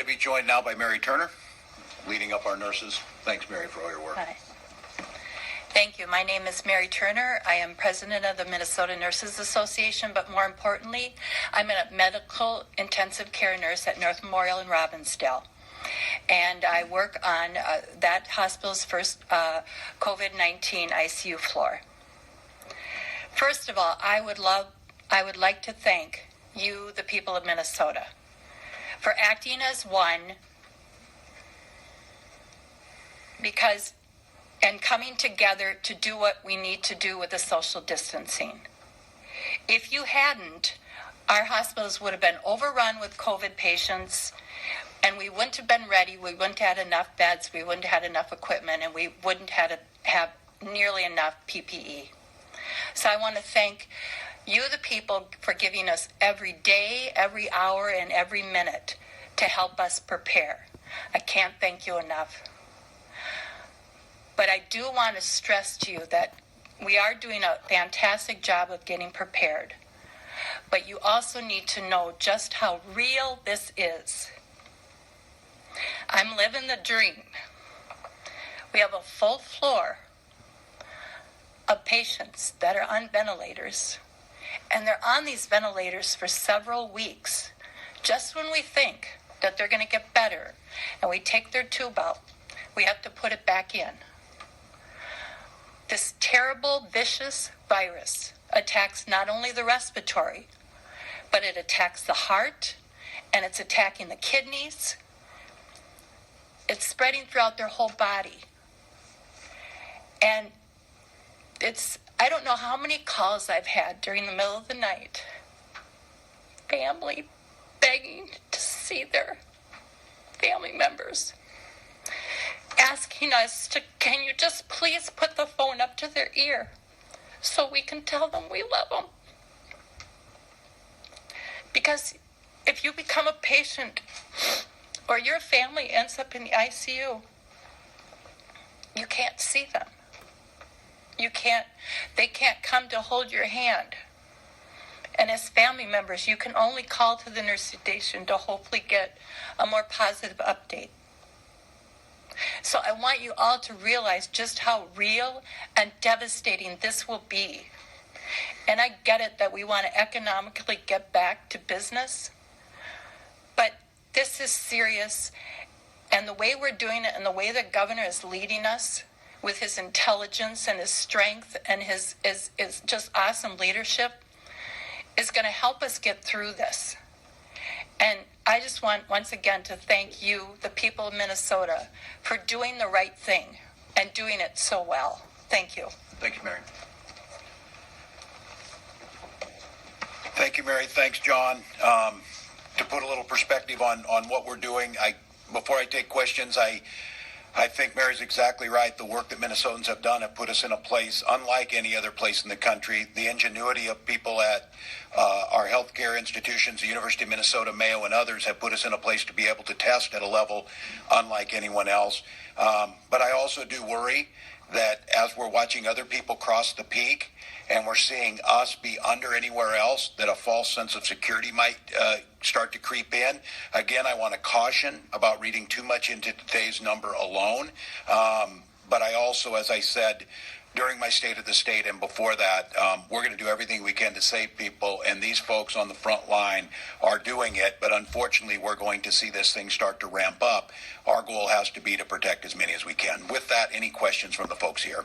to be joined now by Mary Turner, leading up our nurses. Thanks, Mary, for all your work. Hi. Thank you. My name is Mary Turner. I am president of the Minnesota Nurses Association, but more importantly, I'm a medical intensive care nurse at North Memorial in Robbinsdale. And I work on that hospital's first COVID-19 ICU floor. First of all, I would like to thank you, the people of Minnesota, for acting as one, and coming together to do what we need to do with the social distancing. If you hadn't, our hospitals would have been overrun with COVID patients, and we wouldn't have been ready. We wouldn't have had enough beds. We wouldn't have had enough equipment, and we wouldn't have nearly enough PPE. So I want to thank you, the people, for giving us every day, every hour, and every minute to help us prepare. I can't thank you enough. But I do want to stress to you that we are doing a fantastic job of getting prepared. But you also need to know just how real this is. I'm living the dream. We have a full floor of patients that are on ventilators. And they're on these ventilators for several weeks. Just when we think that they're going to get better and we take their tube out, we have to put it back in. This terrible, vicious virus attacks not only the respiratory, but it attacks the heart, and it's attacking the kidneys. It's spreading throughout their whole body. And I don't know how many calls I've had during the middle of the night. Family begging to see their family members, asking us can you just please put the phone up to their ear so we can tell them we love them? Because if you become a patient or your family ends up in the ICU, you can't see them. They can't come to hold your hand. And as family members, you can only call to the nurse station to hopefully get a more positive update. So I want you all to realize just how real and devastating this will be. And I get it that we want to economically get back to business, but this is serious. And the way we're doing it and the way the governor is leading us with his intelligence and his strength and his just awesome leadership is going to help us get through this. And I just want, once again, to thank you, the people of Minnesota, for doing the right thing and doing it so well. Thank you. Thank you, Mary. Thank you, Mary. Thanks, John. To put a little perspective on what we're doing, before I take questions, I think Mary's exactly right. The work that Minnesotans have done have put us in a place unlike any other place in the country. The ingenuity of people at our healthcare institutions, the University of Minnesota, Mayo, and others have put us in a place to be able to test at a level unlike anyone else. But I also do worry that as we're watching other people cross the peak and we're seeing us be under anywhere else, that a false sense of security might start to creep in. Again, I want to caution about reading too much into today's number alone. But I also, as I said, during my State of the State and before that, we're going to do everything we can to save people, and these folks on the front line are doing it, but unfortunately we're going to see this thing start to ramp up. Our goal has to be to protect as many as we can. With that, any questions from the folks here?